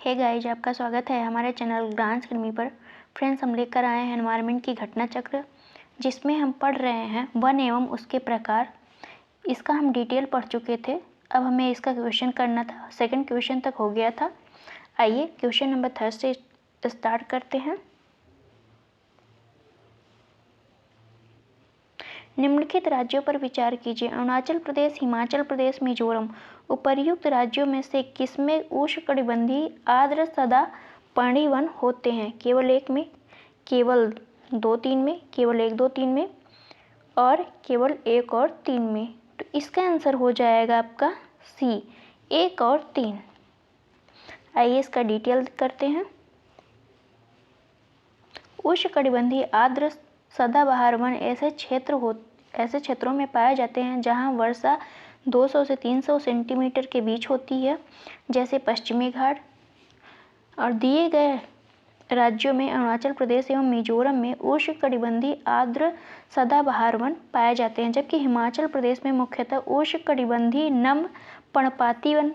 Hey guys, आपका स्वागत है हमारे चैनल ज्ञान अकेडमी पर। फ्रेंड्स, हम लेकर आए हैं एनवायरनमेंट की घटना चक्र, जिसमें हम पढ़ रहे हैं वन एवं उसके प्रकार। इसका हम डिटेल पढ़ चुके थे। अब हमें इसका क्वेश्चन करना था। सेकंड क्वेश्चन तक हो गया था। आइए क्वेश्चन नंबर 3 से स्टार्ट करते हैं। निम्नलिखित राज्यों पर विचार कीजिए। अरुणाचल प्रदेश, हिमाचल प्रदेश, मिजोरम। उपर्युक्त राज्यों में से किसमें उष्णकटिबंधीय आर्द्र सदापर्णी वन होते हैं? केवल एक में, केवल 2-3 में, केवल 1-2-3 में और केवल 1 और 3 में। तो इसका आंसर हो जाएगा आपका सी, 1 और 3। आइए इसका डिटेल करते हैं। उष्णकटिबंधीय आर्द्र सदाबहार वन ऐसे क्षेत्रों में पाए जाते हैं जहां वर्षा 200 से 300 सेंटीमीटर के बीच होती है, जैसे पश्चिमी घाट। और दिए गए राज्यों में अरुणाचल प्रदेश एवं मिजोरम में उष्णकटिबंधीय आर्द्र सदाबहार वन पाए जाते हैं, जबकि हिमाचल प्रदेश में मुख्यतः उष्णकटिबंधीय नम पर्णपाती वन,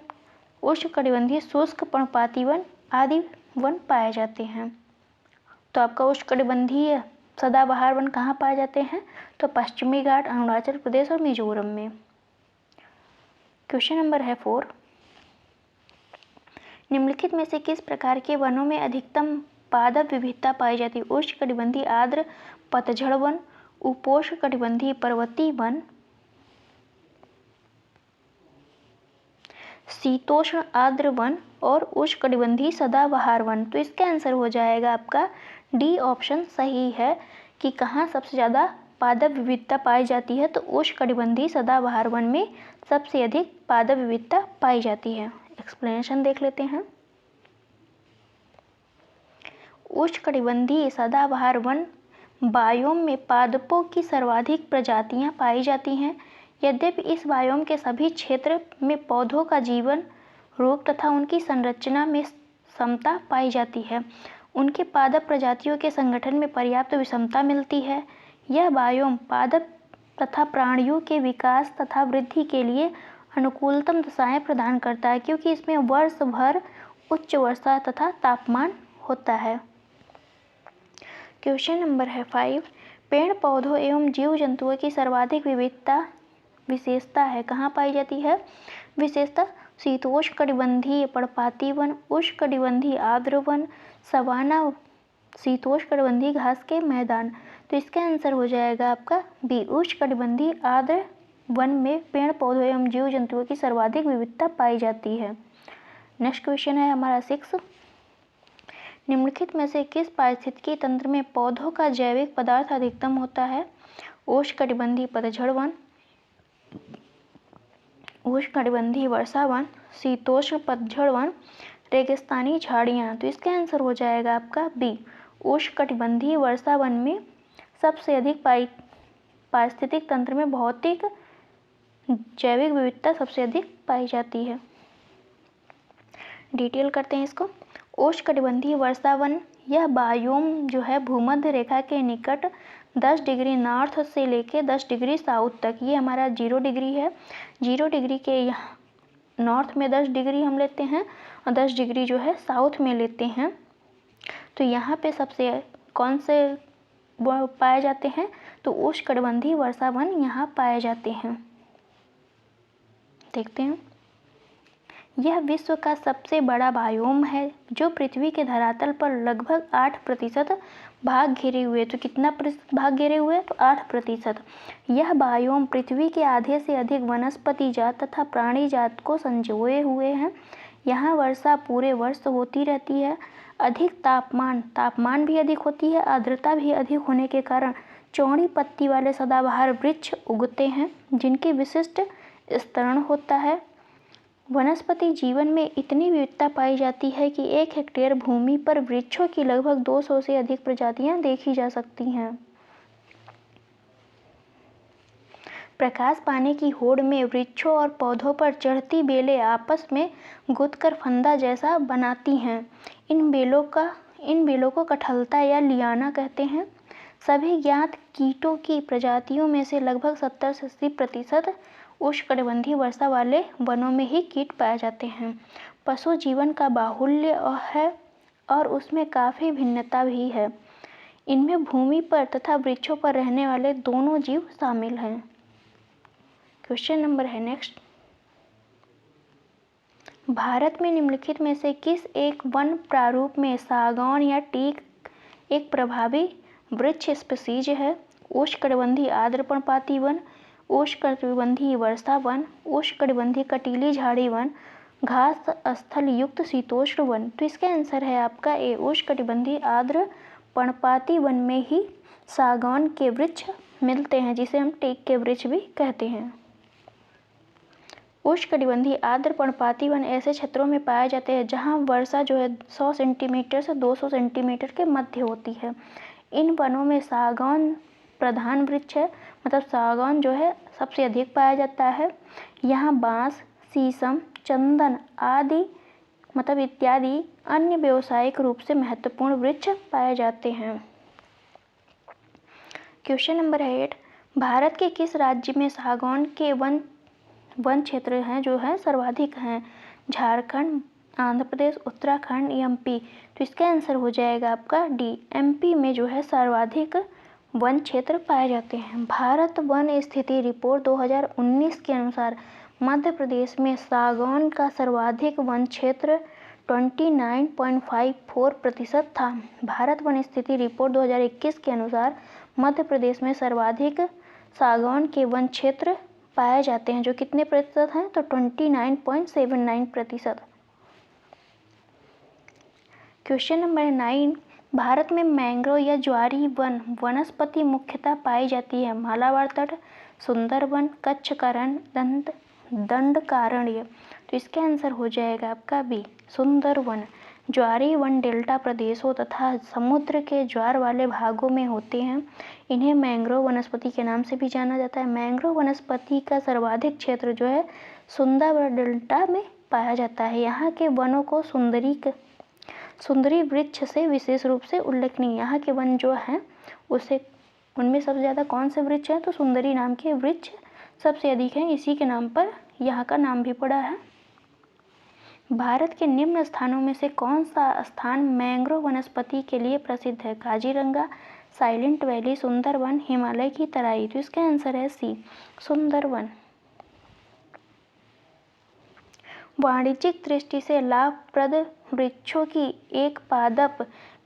उष्णकटिबंधीय शुष्क पर्णपाती वन आदि वन पाए जाते हैं। तो आपका उष्णकटिबंधीय सदाबहार वन कहाँ पाए जाते हैं? तो पश्चिमी घाट, अरुणाचल प्रदेश और मिजोरम में। क्वेश्चन नंबर है 4। निम्नलिखित में से किस प्रकार के वनों में अधिकतम पादप विविधता पाई जाती है? उष्णकटिबंधीय आर्द्र पतझड़ वन, उपोष्णकटिबंधीय पर्वतीय वन, शीतोष्ण आर्द्र वन और उष्णकटिबंधीय सदाबहार वन। तो इसका आंसर हो जाएगा आपका डी ऑप्शन सही है कि कहाँ सबसे ज़्यादा पादप विविधता पाई जाती है। तो उष्णकटिबंधीय सदाबहार वन में सबसे अधिक पादप विविधता पाई जाती है। एक्सप्लेनेशन देख लेते हैं। उष्णकटिबंधीय सदाबहार वन बायोम में पादपों की सर्वाधिक प्रजातियां पाई जाती हैं। यद्यपि इस बायोम के सभी क्षेत्र में पौधों का जीवन रूप तथा उनकी संरचना में समता पाई जाती है। उनके पादप प्रजातियों के संगठन में पर्याप्त विषमता मिलती है। यह बायोम पादप तथा प्राणियों के विकास तथा वृद्धि के लिए अनुकूलतम दशाएं प्रदान करता है, क्योंकि इसमें वर्ष भर उच्च वर्षा तथा तापमान होता है। क्वेश्चन नंबर है 5। पेड़ पौधों एवं जीव जंतुओं की सर्वाधिक विशेषता है कहाँ पाई जाती है? विशेषता शीतोष्णकटिबंधीय पर्णपाती वन, उष्णकटिबंधीय आर्द्र वन, सवाना, शीतोष्णकटिबंधीय घास के मैदान। तो इसका आंसर हो जाएगा आपका बी, उष्णकटिबंधीय आर्द्र वन में पेड़ पौधों एवं जीव जंतुओं की सर्वाधिक विविधता पाई जाती है। नेक्स्ट क्वेश्चन है हमारा 6। निम्नलिखित में से किस पारिस्थितिकी तंत्र में पौधों का जैविक पदार्थ अधिकतम होता है? उष्णकटिबंधीय पतझड़ वन, उष्णकटिबंधीय वर्षा वन, शीतोष्ण पतझड़ वन, रेगिस्तानी झाड़ियाँ। तो इसका आंसर हो जाएगा आपका बी, उष्णकटिबंधीय वर्षा वन में सबसे अधिक पारिस्थितिक तंत्र में भौतिक जैविक विविधता सबसे अधिक पाई जाती है। डिटेल करते हैं इसको। उष्णकटिबंधीय वर्षा वन यह बायोम जो है भूमध्य रेखा के निकट 10 डिग्री नॉर्थ से लेके 10 डिग्री साउथ तक, ये हमारा 0 डिग्री है। 0 डिग्री के यहाँ नॉर्थ में 10 डिग्री हम लेते हैं और 10 डिग्री जो है साउथ में लेते हैं। तो यहाँ पे सबसे कौन से वो पाए जाते हैं? तो उष्णकटिबंधीय वर्षा वन यहाँ पाए जाते हैं। देखते हैं। यह विश्व का सबसे बड़ा बायोम है जो पृथ्वी के धरातल पर लगभग 8% भाग घेरे हुए। तो कितना प्रतिशत भाग घेरे हुए? तो 8%। यह बायोम पृथ्वी के आधे से अधिक वनस्पति जात तथा प्राणी जात को संजोए हुए हैं। यहाँ वर्षा पूरे वर्ष होती रहती है। अधिक तापमान भी अधिक होती है। आर्द्रता भी अधिक होने के कारण चौड़ी पत्ती वाले सदाबहार वृक्ष उगते हैं, जिनकी विशिष्ट स्तरण होता है। वनस्पति जीवन में इतनी विविधता पाई जाती है कि 1 हेक्टेयर भूमि पर वृक्षों की लगभग 200 से अधिक प्रजातियां देखी जा सकती हैं। प्रकाश पाने की होड़ में वृक्षों और पौधों पर चढ़ती बेलें आपस में गुंथकर फंदा जैसा बनाती हैं। इन बेलों को कठहलता या लियाना कहते हैं। सभी ज्ञात कीटों की प्रजातियों में से लगभग 70 से 80% उष्णकटिबंधीय वर्षा वाले वनों में ही कीट पाए जाते हैं। पशु जीवन का बाहुल्य है और उसमें काफ़ी भिन्नता भी है। इनमें भूमि पर तथा वृक्षों पर रहने वाले दोनों जीव शामिल हैं। क्वेश्चन नंबर है नेक्स्ट, भारत में निम्नलिखित में से किस एक वन प्रारूप में सागौन या टीक एक प्रभावी वृक्ष स्पीशीज है? उष्णकटिबंधीय आर्द्र पर्णपाती वन, उष्णकटिबंधीय वर्षा वन, उष्णकटिबंधीय कटीली झाड़ी वन, घास स्थल युक्त शीतोष्ण वन। तो इसका आंसर है आपका ए, उष्णकटिबंधीय आर्द्र पर्णपाती वन में ही सागौन के वृक्ष मिलते हैं, जिसे हम टीक के वृक्ष भी कहते हैं। उष्णकटिबंधीय आर्द्र पर्णपाती वन ऐसे क्षेत्रों में पाए जाते हैं जहां वर्षा जो है 100 सेंटीमीटर से 200 सेंटीमीटर के मध्य होती है। इन वनों में सागौन प्रधान वृक्ष है, मतलब सागौन जो है सबसे अधिक पाया जाता है। यहाँ बांस, शीशम, चंदन आदि मतलब इत्यादि अन्य व्यावसायिक रूप से महत्वपूर्ण वृक्ष पाए जाते हैं। क्वेश्चन नंबर 8, भारत के किस राज्य में सागौन के वन क्षेत्र हैं जो है सर्वाधिक हैं? झारखंड, आंध्र प्रदेश, उत्तराखंड, एमपी। तो इसका आंसर हो जाएगा आपका डी, एमपी में जो है सर्वाधिक वन क्षेत्र पाए जाते हैं। भारत वन स्थिति रिपोर्ट 2019 के अनुसार मध्य प्रदेश में सागौन का सर्वाधिक वन क्षेत्र 29.54% था। भारत वन स्थिति रिपोर्ट 2021 के अनुसार मध्य प्रदेश में सर्वाधिक सागौन के वन क्षेत्र पाए जाते हैं, जो कितने प्रतिशत हैं? तो 29.79%। क्वेश्चन नंबर 9, भारत में मैंग्रोव या ज्वारी वन वनस्पति मुख्यतः पाई जाती है। मालाबार तट, सुंदरवन, कच्छ करण, दंडकारण्य। तो इसका आंसर हो जाएगा आपका बी, सुंदरवन। ज्वारी वन डेल्टा प्रदेशों तथा समुद्र के ज्वार वाले भागों में होते हैं। इन्हें मैंग्रोव वनस्पति के नाम से भी जाना जाता है। मैंग्रोव वनस्पति का सर्वाधिक क्षेत्र जो है सुंदरवन डेल्टा में पाया जाता है। यहाँ के वनों को सुंदरी वृक्ष से विशेष रूप से उल्लेखनीय। यहाँ के वन जो हैं उनमें सबसे ज़्यादा कौन से वृक्ष हैं? तो सुंदरी नाम के वृक्ष सबसे अधिक हैं। इसी के नाम पर यहाँ का नाम भी पड़ा है। भारत के निम्न स्थानों में से कौन सा स्थान मैंग्रोव वनस्पति के लिए प्रसिद्ध है? काजीरंगा, साइलेंट वैली, सुंदरवन, हिमालय की तराई। तो इसका आंसर है सी, सुंदरवन। वाणिज्यिक दृष्टि से लाभप्रद वृक्षों की एक पादप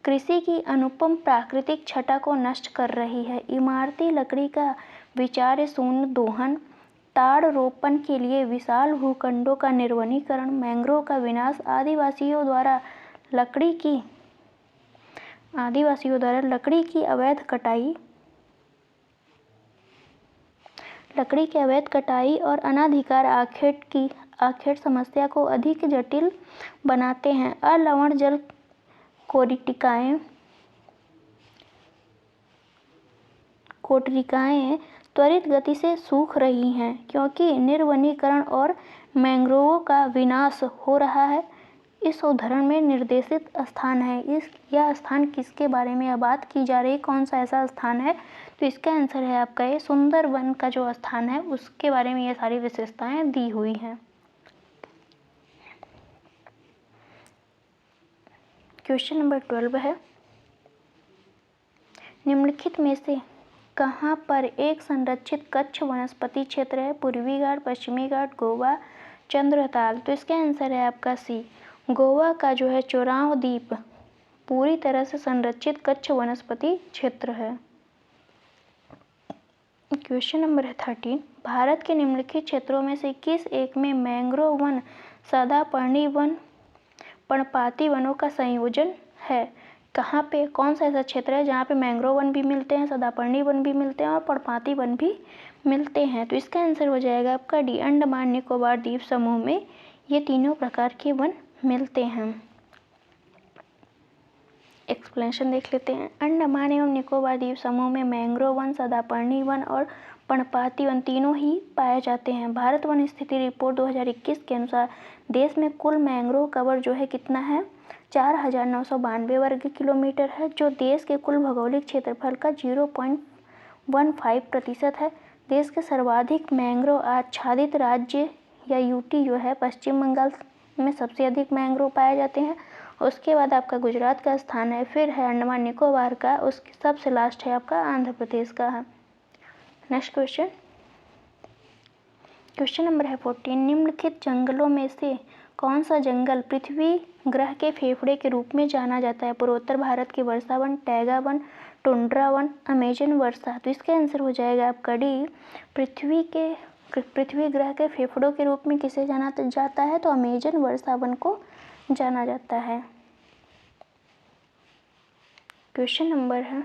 कृषि की अनुपम प्राकृतिक छटा को नष्ट कर रही है। इमारती लकड़ी का विचार शून्य दोहन, ताड़ रोपण के लिए विशाल भूखंडों का निर्वनीकरण, मैंग्रोव का विनाश, आदिवासियों द्वारा लकड़ी की अवैध कटाई और अनाधिकार आखेट समस्या को अधिक जटिल बनाते हैं। अलवण जल कोटरिकाएं त्वरित गति से सूख रही हैं क्योंकि निर्वनीकरण और मैंग्रोवों का विनाश हो रहा है। इस उदाहरण में निर्देशित स्थान है। यह स्थान किसके बारे में बात की जा रही है? कौन सा ऐसा स्थान है? तो इसका आंसर है आपका ये, सुंदरवन का जो स्थान है उसके बारे में ये सारी विशेषताएं दी हुई हैं। क्वेश्चन नंबर 12 है, निम्नलिखित में से कहाँ पर एक संरक्षित कच्छ वनस्पति क्षेत्र है? पूर्वी घाट, पश्चिमी घाट, गोवा, चंद्रताल। तो इसका आंसर है आपका सी, गोवा का जो है चोराव द्वीप पूरी तरह से संरक्षित कच्छ वनस्पति क्षेत्र है। क्वेश्चन नंबर 13, भारत के निम्नलिखित क्षेत्रों में से किस एक में मैंग्रोव वन, सदापर्णी वन, पर्णपाती वनों का संयोजन है? कहाँ पे, कौन सा ऐसा क्षेत्र है जहाँ पे मैंग्रोव वन भी मिलते हैं, सदापर्णी वन भी मिलते हैं और पर्णपाती वन भी मिलते हैं? तो इसका आंसर हो जाएगा आपका डी, अंडमान निकोबार द्वीप समूह में ये तीनों प्रकार के वन मिलते हैं। एक्सप्लेनेशन देख लेते हैं। अंडमान एवं निकोबार द्वीप समूह में मैंग्रोव वन, सदापर्णी वन और पर्णपाती वन तीनों ही पाए जाते हैं। भारत वन स्थिति रिपोर्ट 2021 के अनुसार देश में कुल मैंग्रोव कवर जो है कितना है? 4,992 वर्ग किलोमीटर है, जो देश के कुल भौगोलिक क्षेत्रफल का 0.15% है। देश के सर्वाधिक मैंग्रोव आच्छादित राज्य या यूटी जो है पश्चिम बंगाल में सबसे अधिक मैंग्रोव पाए जाते हैं। उसके बाद आपका गुजरात का स्थान है, फिर है अंडमान निकोबार का, उसके सबसे लास्ट है आपका आंध्र प्रदेश का है। नेक्स्ट क्वेश्चन, क्वेश्चन नंबर है 14। निम्नलिखित जंगलों में से कौन सा जंगल पृथ्वी ग्रह के फेफड़े के रूप में जाना जाता है? पूर्वोत्तर भारत के वर्षा वन, टैगा वन, टुंड्रा वन, अमेजन वर्षा। तो इसका आंसर हो जाएगा आपका डी। पृथ्वी ग्रह के फेफड़ों के रूप में किसे जाना जाता है? तो अमेजन वर्षा वन को जाना जाता है। क्वेश्चन नंबर है,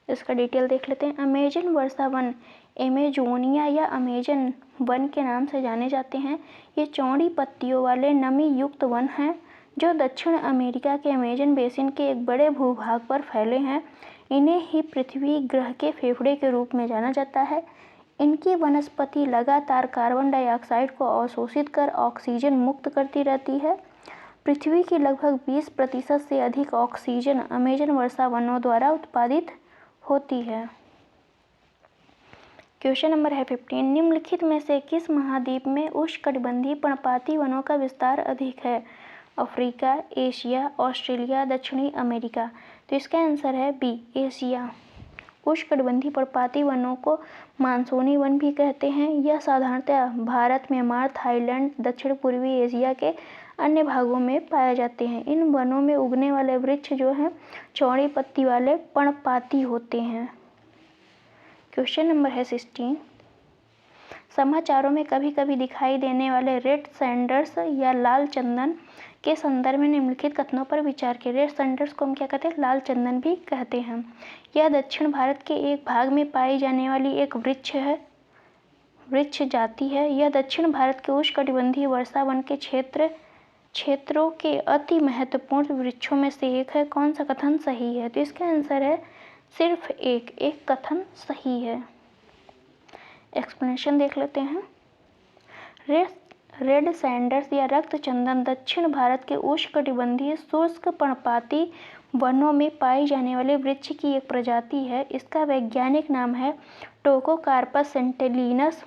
इसका डिटेल देख लेते हैं। अमेजन वर्षा वन एमेजोनिया या अमेजन वन के नाम से जाने जाते हैं। ये चौड़ी पत्तियों वाले नमी युक्त वन हैं जो दक्षिण अमेरिका के अमेजन बेसिन के एक बड़े भूभाग पर फैले हैं। इन्हें ही पृथ्वी ग्रह के फेफड़े के रूप में जाना जाता है। इनकी वनस्पति लगातार कार्बन डाइऑक्साइड को अवशोषित कर ऑक्सीजन मुक्त करती रहती है। पृथ्वी की लगभग 20% से अधिक ऑक्सीजन अमेजन वर्षा वनों द्वारा उत्पादित होती है। क्वेश्चन नंबर है 15। निम्नलिखित में से किस महाद्वीप में उष्णकटिबंधीय पर्णपाती वनों का विस्तार अधिक है? अफ्रीका, एशिया, ऑस्ट्रेलिया, दक्षिणी अमेरिका। तो इसका आंसर है बी, एशिया। उष्णकटिबंधीय पर्णपाती वनों को मानसूनी वन भी कहते हैं। यह साधारणतः भारत, म्यांमार, थाईलैंड, दक्षिण पूर्वी एशिया के अन्य भागों में पाए जाते हैं। इन वनों में उगने वाले वृक्ष जो हैं चौड़ी पत्ती वाले पर्णपाती होते हैं। क्वेश्चन नंबर है 16। समाचारों में कभी कभी दिखाई देने वाले रेड सैंडर्स या लाल चंदन के संदर्भ में निम्नलिखित कथनों पर विचार करें। रेड सैंडर्स को हम क्या कहते हैं? लाल चंदन भी कहते हैं। यह दक्षिण भारत के एक भाग में पाई जाने वाली एक वृक्ष जाति है। यह दक्षिण भारत के उष्णकटिबंधीय वर्षा वन के क्षेत्रों के अति महत्वपूर्ण वृक्षों में से एक है। कौन सा कथन सही है? तो इसका आंसर है सिर्फ एक कथन सही है। एक्सप्लेनेशन देख लेते हैं। रेड सैंडर्स या रक्त चंदन दक्षिण भारत के उष्णकटिबंधीय शुष्क पर्णपाती वनों में पाई जाने वाले वृक्ष की एक प्रजाति है। इसका वैज्ञानिक नाम है टोकोकार्पस सेंटिलिनस।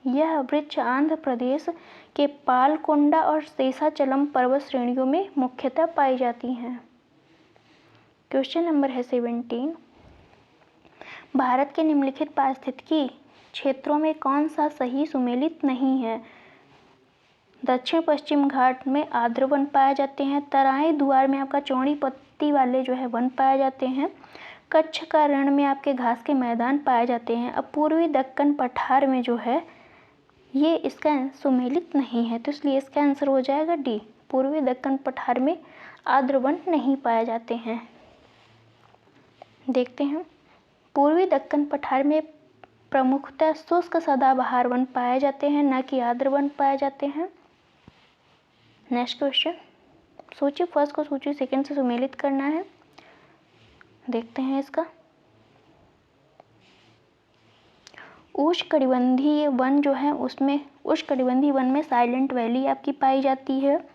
यह वृक्ष आंध्र प्रदेश के पालकोंडा और शेषाचलम पर्वत श्रेणियों में मुख्यतः पाई जाती हैं। क्वेश्चन नंबर है 17। भारत के निम्नलिखित पारिस्थितिकी क्षेत्रों में कौन सा सही सुमेलित नहीं है? दक्षिण पश्चिम घाट में आर्द्र वन पाए जाते हैं। तराई दुआर में आपका चौड़ी पत्ती वाले जो है वन पाए जाते हैं। कच्छ का रण में आपके घास के मैदान पाए जाते हैं। अब पूर्वी दक्कन पठार में जो है ये इसका सुमेलित नहीं है, तो इसलिए इसका आंसर हो जाएगा डी। पूर्वी दक्कन पठार में आर्द्र वन नहीं पाए जाते हैं। देखते हैं, पूर्वी दक्कन पठार में प्रमुखतः शुष्क सदाबहार वन पाए जाते हैं, न कि आर्द्र वन पाए जाते हैं। नेक्स्ट क्वेश्चन, सूची फर्स्ट को सूची सेकंड से सुमेलित करना है। देखते हैं इसका। उष्णकटिबंधीय वन जो है उसमें उष्णकटिबंधीय वन में साइलेंट वैली आपकी पाई जाती है।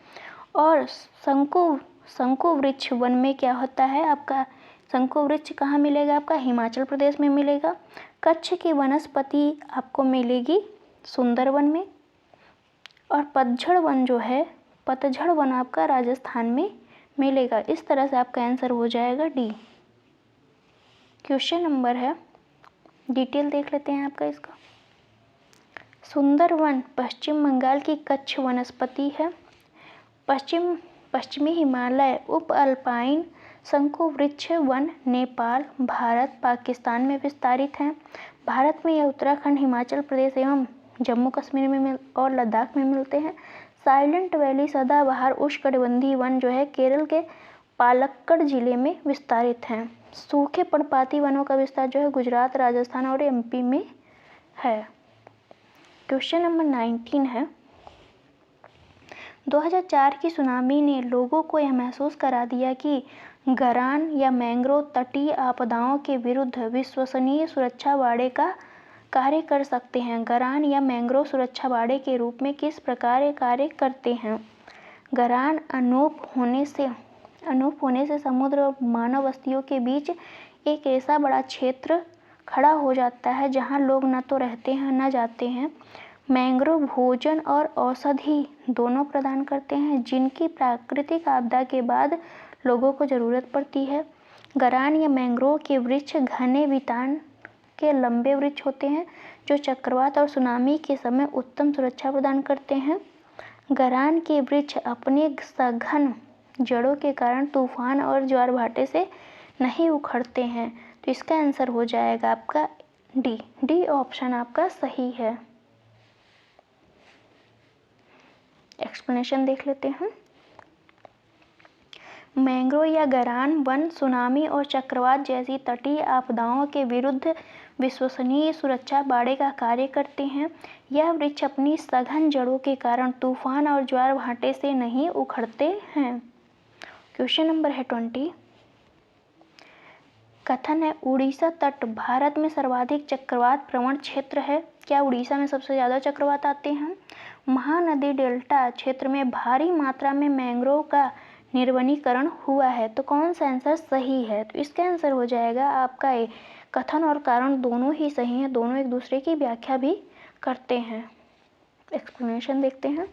और शंकु वृक्ष वन में क्या होता है? आपका शंकु वृक्ष कहाँ मिलेगा? आपका हिमाचल प्रदेश में मिलेगा। कच्छ की वनस्पति आपको मिलेगी सुंदरवन में। और पतझड़ वन आपका राजस्थान में मिलेगा। इस तरह से आपका आंसर हो जाएगा डी। क्वेश्चन नंबर है, डिटेल देख लेते हैं आपका इसका। सुंदरवन पश्चिम बंगाल की कच्छ वनस्पति है। पश्चिमी हिमालय उप अल्पाइन शंकु वृक्ष वन नेपाल, भारत, पाकिस्तान में विस्तारित हैं। भारत में यह उत्तराखंड, हिमाचल प्रदेश एवं जम्मू कश्मीर में और लद्दाख में मिलते हैं। साइलेंट वैली सदाबहार उष्णकटिबंधीय वन जो है केरल के पालक्कड़ जिले में विस्तारित हैं। सूखे पर्णपाती वनों का विस्तार जो है गुजरात, राजस्थान और एमपी में है। क्वेश्चन नंबर 19 है, 2004 की सुनामी ने लोगों को यह महसूस करा दिया कि गरान या मैंग्रोव तटीय आपदाओं के विरुद्ध विश्वसनीय सुरक्षा बाड़े का कार्य कर सकते हैं। गरान या मैंग्रोव सुरक्षा बाड़े के रूप में किस प्रकार कार्य करते हैं? गरान अनूप होने से समुद्र और मानव बस्तियों के बीच एक ऐसा बड़ा क्षेत्र खड़ा हो जाता है, जहाँ लोग न तो रहते हैं न जाते हैं। मैंग्रोव भोजन और औषधि दोनों प्रदान करते हैं, जिनकी प्राकृतिक आपदा के बाद लोगों को ज़रूरत पड़ती है। गरान या मैंग्रोव के वृक्ष घने वितान के लंबे वृक्ष होते हैं, जो चक्रवात और सुनामी के समय उत्तम सुरक्षा प्रदान करते हैं। गरान के वृक्ष अपने सघन जड़ों के कारण तूफान और ज्वार भाटे से नहीं उखड़ते हैं। तो इसका आंसर हो जाएगा आपका डी ऑप्शन आपका सही है। एक्सप्लेनेशन देख लेते हैं। मैंग्रोव या गरान वन सुनामी और चक्रवात जैसी तटीय आपदाओं के विरुद्ध विश्वसनीय सुरक्षा बाड़े का कार्य करते हैं। यह वृक्ष अपनी सघन जड़ों के कारण तूफान और ज्वार भाटे से नहीं उखड़ते हैं। क्वेश्चन नंबर है 20। कथन है उड़ीसा तट भारत में सर्वाधिक चक्रवात प्रवण क्षेत्र है। क्या उड़ीसा में सबसे ज़्यादा चक्रवात आते हैं? महानदी डेल्टा क्षेत्र में भारी मात्रा में मैंग्रोव का निर्वनीकरण हुआ है। तो कौन सा आंसर सही है? तो इसका आंसर हो जाएगा आपका ए। कथन और कारण दोनों ही सही हैं, दोनों एक दूसरे की व्याख्या भी करते हैं। एक्सप्लेनेशन देखते हैं।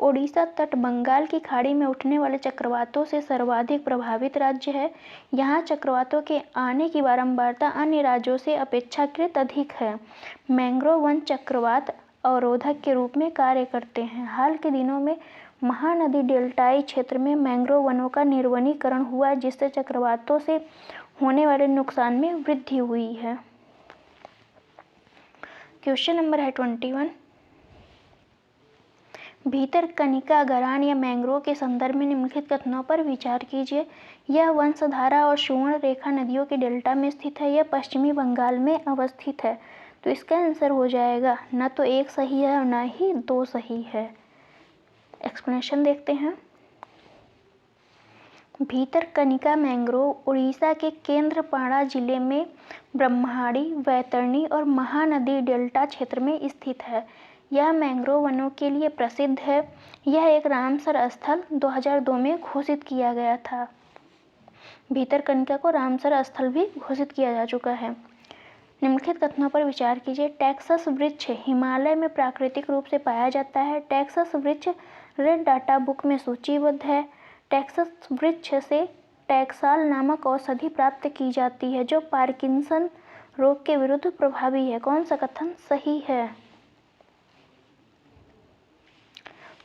ओडिशा तट बंगाल की खाड़ी में उठने वाले चक्रवातों से सर्वाधिक प्रभावित राज्य है। यहाँ चक्रवातों के आने की बारंबारता अन्य राज्यों से अपेक्षाकृत अधिक है। मैंग्रोव वन चक्रवात अवरोधक के रूप में कार्य करते हैं। हाल के दिनों में महानदी डेल्टाई क्षेत्र में मैंग्रोव वनों का निर्वनीकरण हुआ, जिससे चक्रवातों से होने वाले नुकसान में वृद्धि हुई है। क्वेश्चन नंबर है 21। भीतरकनिका गरान या मैंग्रोव के संदर्भ में निम्नलिखित कथनों पर विचार कीजिए। यह वंशधारा और सुवर्ण रेखा नदियों के डेल्टा में स्थित है। यह पश्चिमी बंगाल में अवस्थित है। तो इसका आंसर हो जाएगा न तो एक सही है और न ही दो सही है। एक्सप्लेनेशन देखते हैं। भीतरकनिका मैंग्रोव उड़ीसा के केंद्रपाड़ा जिले में ब्रह्माणी, वैतरणी और महानदी डेल्टा क्षेत्र में स्थित है। यह मैंग्रोव वनों के लिए प्रसिद्ध है। यह एक रामसर स्थल 2002 में घोषित किया गया था। भीतरकनिका को रामसर स्थल भी घोषित किया जा चुका है। निम्नलिखित कथनों पर विचार कीजिए। टेक्सास वृक्ष हिमालय में प्राकृतिक रूप से पाया जाता है। टेक्सास वृक्ष रेड डाटा बुक में सूचीबद्ध है। टेक्सास वृक्ष से टैक्साल नामक औषधि प्राप्त की जाती है, जो पार्किंसन रोग के विरुद्ध प्रभावी है। कौन सा कथन सही है?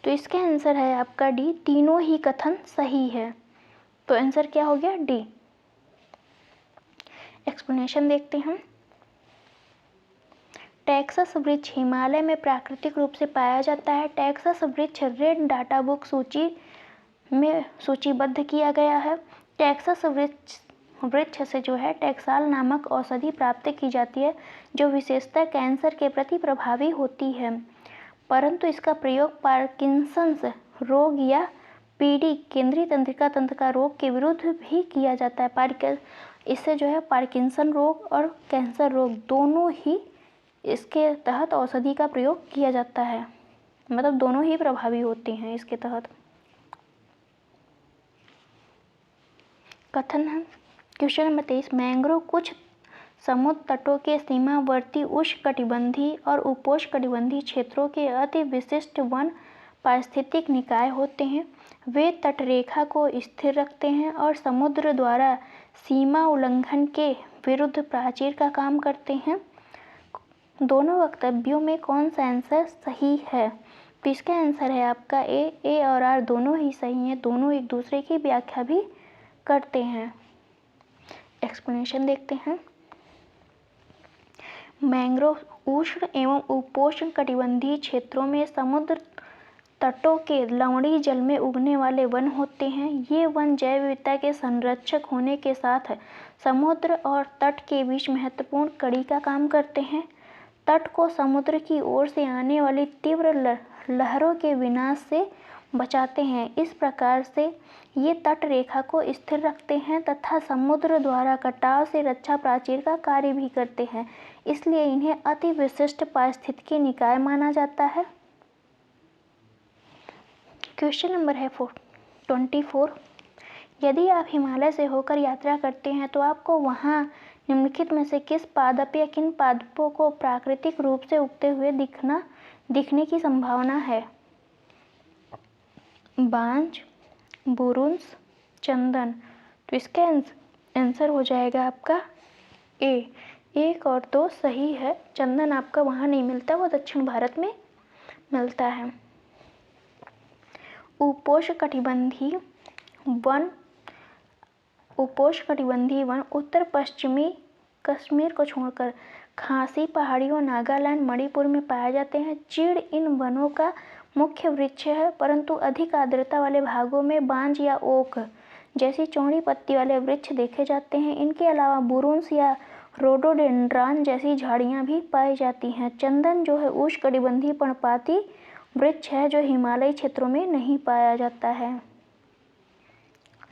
तो इसका आंसर है आपका डी, तीनों ही कथन सही है। तो आंसर क्या हो गया? डी। एक्सप्लेनेशन देखते हैं। टेक्सास वृक्ष हिमालय में प्राकृतिक रूप से पाया जाता है। टेक्सास वृक्ष रेड डाटा बुक सूची में सूचीबद्ध किया गया है। टेक्सास वृक्ष से जो है टैक्साल नामक औषधि प्राप्त की जाती है, जो विशेषतः कैंसर के प्रति प्रभावी होती है, परंतु इसका प्रयोग पार्किंसंस रोग या पीडी केंद्रीय तंत्रिका तंत्र का रोग के विरुद्ध भी किया जाता है। इससे जो है पार्किंसन रोग और कैंसर रोग दोनों ही इसके तहत औषधि का प्रयोग किया जाता है, मतलब दोनों ही प्रभावी होते हैं इसके तहत। कथन है क्वेश्चन नंबर 23। मैंग्रोव कुछ समुद्र तटों के सीमावर्ती उष्णकटिबंधीय और उपोष्णकटिबंधीय क्षेत्रों के अति विशिष्ट वन पारिस्थितिक निकाय होते हैं। वे तटरेखा को स्थिर रखते हैं और समुद्र द्वारा सीमा उल्लंघन के विरुद्ध प्राचीर का काम करते हैं। दोनों वक्तव्यों में कौन सा आंसर सही है? तो इसका आंसर है आपका ए और आर दोनों ही सही हैं, दोनों एक दूसरे की व्याख्या भी करते हैं। एक्सप्लेनेशन देखते हैं। मैंग्रोव उष्ण एवं उपोष्ण कटिबंधीय क्षेत्रों में समुद्र तटों के लवणीय जल में उगने वाले वन होते हैं। ये वन जैव विविधता के संरक्षक होने के साथ समुद्र और तट के बीच महत्वपूर्ण कड़ी का काम करते हैं। तट को समुद्र की ओर से आने वाली तीव्र लहरों के विनाश से बचाते हैं। इस प्रकार से ये तट रेखा को स्थिर रखते हैं तथा समुद्र द्वारा कटाव से रक्षा प्राचीर का कार्य भी करते हैं। इसलिए इन्हें अति विशिष्ट पारिस्थितिकी निकाय माना जाता है। क्वेश्चन नंबर है 24। यदि आप हिमालय से होकर यात्रा करते हैं तो आपको वहाँ निम्नलिखित में से किस पादप या किन पादपों को प्राकृतिक रूप से उगते हुए दिखने की संभावना है? बांज, बुरुंश, चंदन। तो इसका आंसर हो जाएगा आपका ए। 1 और 2 सही है। चंदन आपका वहाँ नहीं मिलता, वो दक्षिण भारत में मिलता है। उपोष्णकटिबंधीय वन उत्तर पश्चिमी कश्मीर को छोड़कर खासी पहाड़ी और नागालैंड, मणिपुर में पाए जाते हैं। चीड़ इन वनों का मुख्य वृक्ष है, परंतु अधिक आर्द्रता वाले भागों में बांज या ओक जैसी चौड़ी पत्ती वाले वृक्ष देखे जाते हैं। इनके अलावा बुरुंश या रोडोडेंड्रॉन जैसी झाड़ियाँ भी पाई जाती हैं। चंदन जो है उष्णकटिबंधीय पर्णपाती वृक्ष है जो हिमालयी क्षेत्रों में नहीं पाया जाता है।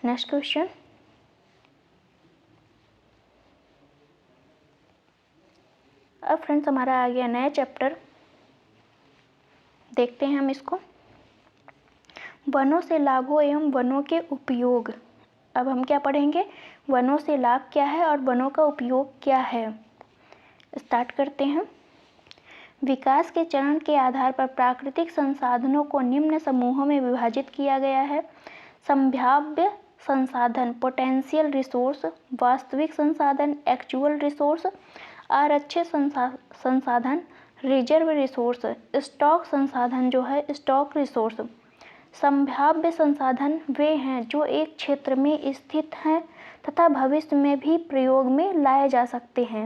Next question. अब फ्रेंड्स हमारा आ गया नया चैप्टर, देखते हैं हम इसको। वनों से लाभों एवं वनों के उपयोग। अब हम क्या पढ़ेंगे? वनों से लाभ क्या है और वनों का उपयोग क्या है। स्टार्ट करते हैं। विकास के चरण के आधार पर प्राकृतिक संसाधनों को निम्न समूहों में विभाजित किया गया है। संभाव्य संसाधन पोटेंशियल रिसोर्स, वास्तविक संसाधन एक्चुअल रिसोर्स, आरक्षित संसाधन रिजर्व रिसोर्स, स्टॉक संसाधन जो है स्टॉक रिसोर्स। संभाव्य संसाधन वे हैं जो एक क्षेत्र में स्थित हैं तथा भविष्य में भी प्रयोग में लाए जा सकते हैं,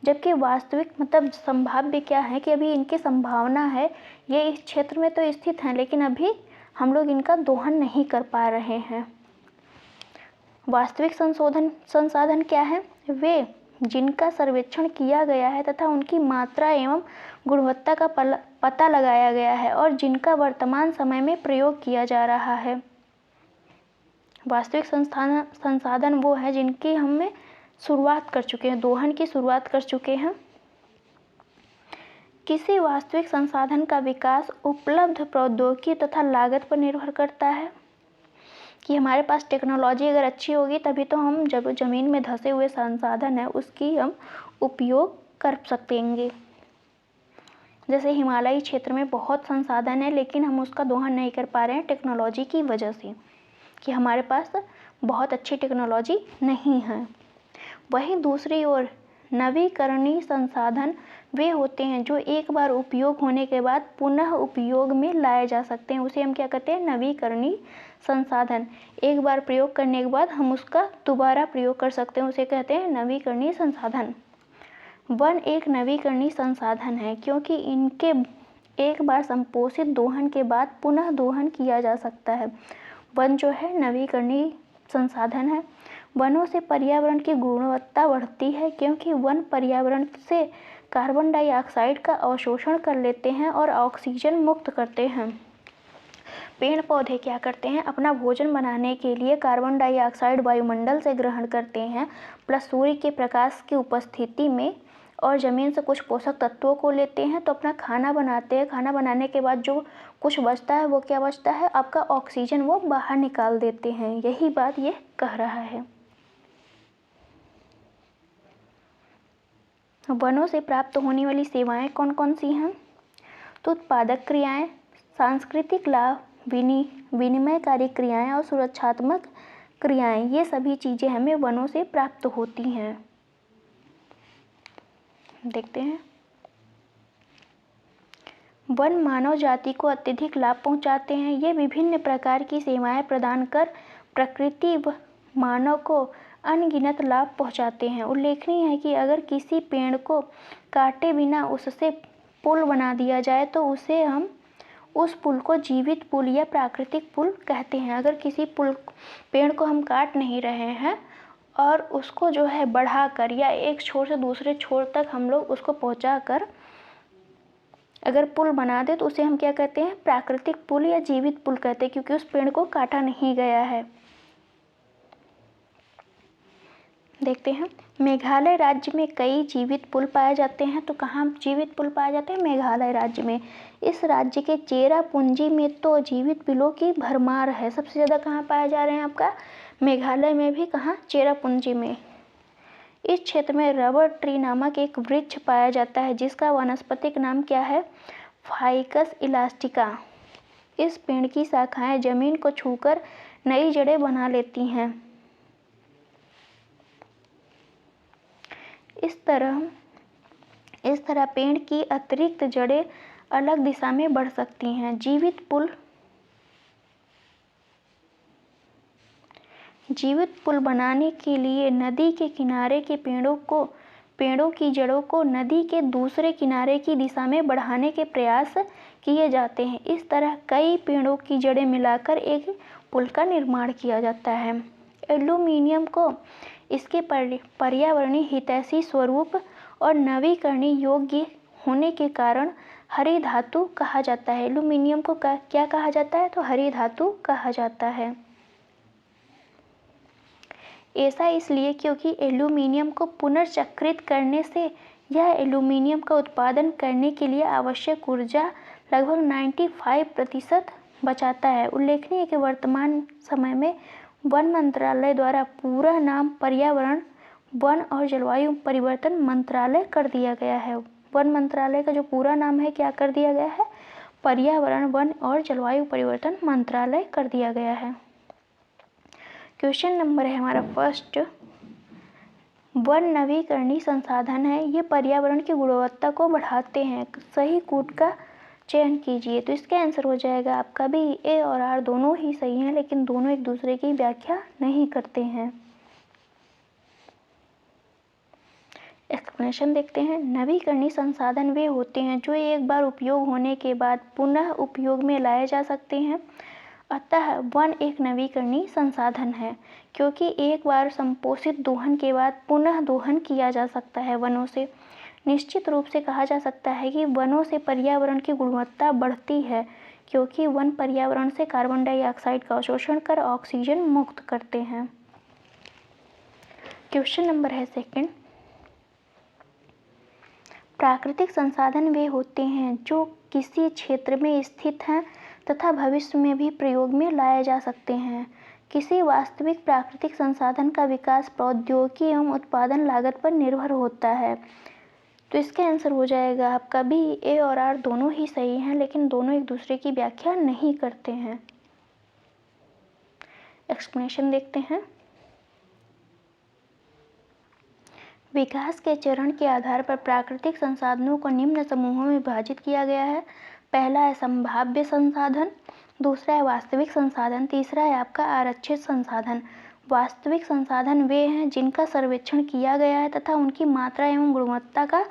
जबकि वास्तविक मतलब संभाव्य क्या है कि अभी इनकी संभावना है, ये इस क्षेत्र में तो स्थित हैं लेकिन अभी हम लोग इनका दोहन नहीं कर पा रहे हैं। वास्तविक संसाधन क्या है? वे जिनका सर्वेक्षण किया गया है तथा उनकी मात्रा एवं गुणवत्ता का पता लगाया गया है और जिनका वर्तमान समय में प्रयोग किया जा रहा है। वास्तविक संसाधन वो है जिनकी हमने शुरुआत कर चुके हैं, दोहन की शुरुआत कर चुके हैं। किसी वास्तविक संसाधन का विकास उपलब्ध प्रौद्योगिकी तथा लागत पर निर्भर करता है कि हमारे पास टेक्नोलॉजी अगर अच्छी होगी तभी तो हम जब ज़मीन में धंसे हुए संसाधन है उसकी हम उपयोग कर सकेंगे। जैसे हिमालयी क्षेत्र में बहुत संसाधन है लेकिन हम उसका दोहन नहीं कर पा रहे हैं टेक्नोलॉजी की वजह से, कि हमारे पास बहुत अच्छी टेक्नोलॉजी नहीं है। वहीं दूसरी ओर नवीकरणीय संसाधन वे होते हैं जो एक बार उपयोग होने के बाद पुनः उपयोग में लाए जा सकते हैं। उसे हम क्या कहते हैं? नवीकरणीय संसाधन। एक बार प्रयोग करने के बाद हम उसका दोबारा प्रयोग कर सकते हैं, उसे कहते हैं नवीकरणीय संसाधन। वन एक नवीकरणीय संसाधन है क्योंकि इनके एक बार संपोषित दोहन के बाद पुनः दोहन किया जा सकता है। वन जो है नवीकरणीय संसाधन है। वनों से पर्यावरण की गुणवत्ता बढ़ती है क्योंकि वन पर्यावरण से कार्बन डाइऑक्साइड का अवशोषण कर लेते हैं और ऑक्सीजन मुक्त करते हैं। पेड़ पौधे क्या करते हैं? अपना भोजन बनाने के लिए कार्बन डाइऑक्साइड वायुमंडल से ग्रहण करते हैं प्लस सूर्य के प्रकाश की उपस्थिति में, और ज़मीन से कुछ पोषक तत्वों को लेते हैं तो अपना खाना बनाते हैं। खाना बनाने के बाद जो कुछ बचता है वो क्या बचता है? आपका ऑक्सीजन वो बाहर निकाल देते हैं। यही बात ये कह रहा है। वनों से प्राप्त होने वाली सेवाएं कौन कौन सी हैं? तो उत्पादक क्रियाएं, सांस्कृतिक लाभ, विनिमयकारी क्रियाएं और सुरक्षात्मक क्रियाएं, ये सभी चीज़ें हमें वनों से प्राप्त होती हैं। देखते हैं। वन मानव जाति को अत्यधिक लाभ पहुंचाते हैं। ये विभिन्न प्रकार की सेवाएं प्रदान कर प्रकृति व मानव को अनगिनत लाभ पहुंचाते हैं। उल्लेखनीय है कि अगर किसी पेड़ को काटे बिना उससे पुल बना दिया जाए तो उसे हम उस पुल को जीवित पुल या प्राकृतिक पुल कहते हैं। अगर किसी पेड़ को हम काट नहीं रहे हैं और उसको जो है बढ़ाकर या एक छोर से दूसरे छोर तक हम लोग उसको पहुंचाकर अगर पुल बना दे तो उसे हम क्या कहते हैं? प्राकृतिक पुल या जीवित पुल कहते हैं, क्योंकि उस पेड़ को काटा नहीं गया है। देखते हैं। मेघालय राज्य में कई जीवित पुल पाए जाते हैं। तो कहाँ जीवित पुल पाए जाते हैं? मेघालय राज्य में। इस राज्य के चेरापूंजी में तो जीवित पुलों की भरमार है। सबसे ज़्यादा कहाँ पाए जा रहे हैं? आपका मेघालय में भी। कहाँ? चेरापूंजी में। इस क्षेत्र में रबर ट्री नामक एक वृक्ष पाया जाता है जिसका वानस्पतिक नाम क्या है? Ficus elastica. इस पेड़ की शाखाएं जमीन को छूकर नई जड़ें बना लेती हैं। इस तरह पेड़ की अतिरिक्त जड़ें अलग दिशा में बढ़ सकती हैं। जीवित पुल बनाने के लिए नदी के किनारे के पेड़ों की जड़ों को नदी के दूसरे किनारे की दिशा में बढ़ाने के प्रयास किए जाते हैं। इस तरह कई पेड़ों की जड़ें मिलाकर एक पुल का निर्माण किया जाता है। एल्यूमीनियम को इसके पर्यावरणीय हितैषी स्वरूप और नवीकरणीय योग्य होने के कारण हरी धातु कहा जाता है। एल्यूमीनियम को क्या कहा जाता है? तो हरी धातु कहा जाता है। ऐसा इसलिए क्योंकि एल्यूमीनियम को पुनर्चक्रित करने से यह एल्यूमीनियम का उत्पादन करने के लिए आवश्यक ऊर्जा लगभग 95% बचाता है। उल्लेखनीय है कि वर्तमान समय में वन मंत्रालय द्वारा पूरा नाम पर्यावरण, वन और जलवायु परिवर्तन मंत्रालय कर दिया गया है। वन मंत्रालय का जो पूरा नाम है क्या कर दिया गया है? पर्यावरण, वन और जलवायु परिवर्तन मंत्रालय कर दिया गया है। क्वेश्चन नंबर है हमारा फर्स्ट, वन नवीकरणीय संसाधन है, ये पर्यावरण की गुणवत्ता को बढ़ाते हैं। सही कूट का चयन कीजिए। तो इसका आंसर हो जाएगा आपका भी ए और आर दोनों ही सही हैं, लेकिन दोनों एक दूसरे की व्याख्या नहीं करते हैं। एक्सप्लेनेशन देखते हैं। नवीकरणीय संसाधन वे होते हैं जो एक बार उपयोग होने के बाद पुनः उपयोग में लाए जा सकते हैं। अतः वन एक नवीकरणीय संसाधन है क्योंकि एक बार संपोषित दोहन के बाद पुनः दोहन किया जा सकता है वनों से। निश्चित रूप से कहा जा सकता है कि वनों से पर्यावरण की गुणवत्ता बढ़ती है क्योंकि वन पर्यावरण से कार्बन डाइऑक्साइड का अवशोषण कर ऑक्सीजन मुक्त करते हैं। क्वेश्चन नंबर है सेकंड, प्राकृतिक संसाधन वे होते हैं जो किसी क्षेत्र में स्थित हैं तथा भविष्य में भी प्रयोग में लाए जा सकते हैं। किसी वास्तविक प्राकृतिक संसाधन का विकास प्रौद्योगिकी एवं उत्पादन लागत पर निर्भर होता है। तो इसका आंसर हो जाएगा आपका भी ए और आर दोनों ही सही हैं, लेकिन दोनों एक दूसरे की व्याख्या नहीं करते हैं। एक्सप्लेनेशन देखते हैं। विकास के चरण के आधार पर प्राकृतिक संसाधनों को निम्न समूहों में विभाजित किया गया है। पहला है संभाव्य संसाधन, दूसरा है वास्तविक संसाधन, तीसरा है आपका आरक्षित संसाधन। वास्तविक संसाधन वे हैं जिनका सर्वेक्षण किया गया है तथा उनकी मात्रा एवं गुणवत्ता का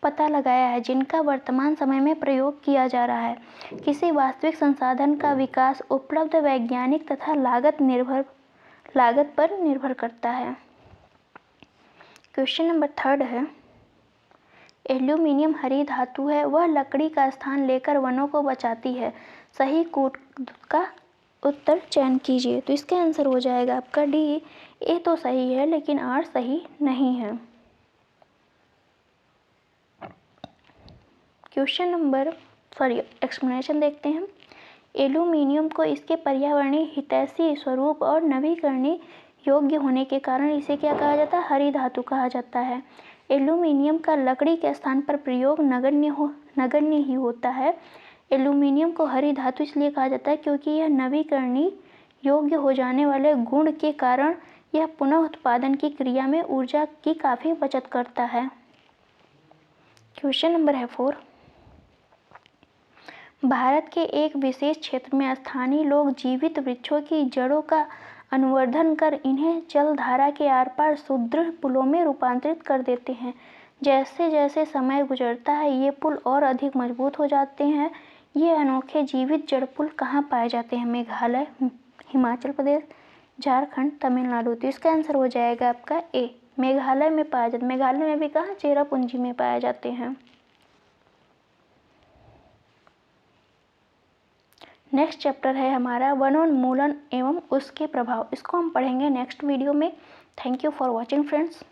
पता लगाया है, जिनका वर्तमान समय में प्रयोग किया जा रहा है। किसी वास्तविक संसाधन का विकास उपलब्ध वैज्ञानिक तथा लागत पर निर्भर करता है। क्वेश्चन नंबर थर्ड है, एल्यूमीनियम हरी धातु है, वह लकड़ी का स्थान लेकर वनों को बचाती है। सही कूट का उत्तर चयन कीजिए। तो इसका आंसर हो जाएगा आपका डी। ए तो सही है लेकिन आर सही नहीं है। एक्सप्लेनेशन देखते हैं। एल्यूमीनियम को इसके पर्यावरणीय हितैषी स्वरूप और नवीकरणीय योग्य होने के कारण इसे क्या कहा जाता है? हरी धातु कहा जाता है। एल्यूमीनियम का लकड़ी के स्थान पर प्रयोग नगण्य ही होता है। एल्यूमीनियम को हरी धातु इसलिए कहा जाता है क्योंकि यह नवीकरणीय योग्य हो जाने वाले गुण के कारण यह पुनः उत्पादन की क्रिया में ऊर्जा की काफ़ी बचत करता है। क्वेश्चन नंबर है 4, भारत के एक विशेष क्षेत्र में स्थानीय लोग जीवित वृक्षों की जड़ों का अनुवर्धन कर इन्हें जलधारा के आर पार सुदृढ़ पुलों में रूपांतरित कर देते हैं। जैसे जैसे समय गुजरता है ये पुल और अधिक मजबूत हो जाते हैं। ये अनोखे जीवित जड़ पुल कहाँ पाए जाते हैं? मेघालय, हिमाचल प्रदेश, झारखंड, तमिलनाडु। तो इसका आंसर हो जाएगा आपका ए, मेघालय में पाया जाता है। मेघालय में भी कहाँ? चेरापूंजी में पाए जाते हैं। नेक्स्ट चैप्टर है हमारा वनोन्मूलन एवं उसके प्रभाव। इसको हम पढ़ेंगे नेक्स्ट वीडियो में। Thank you for watching friends.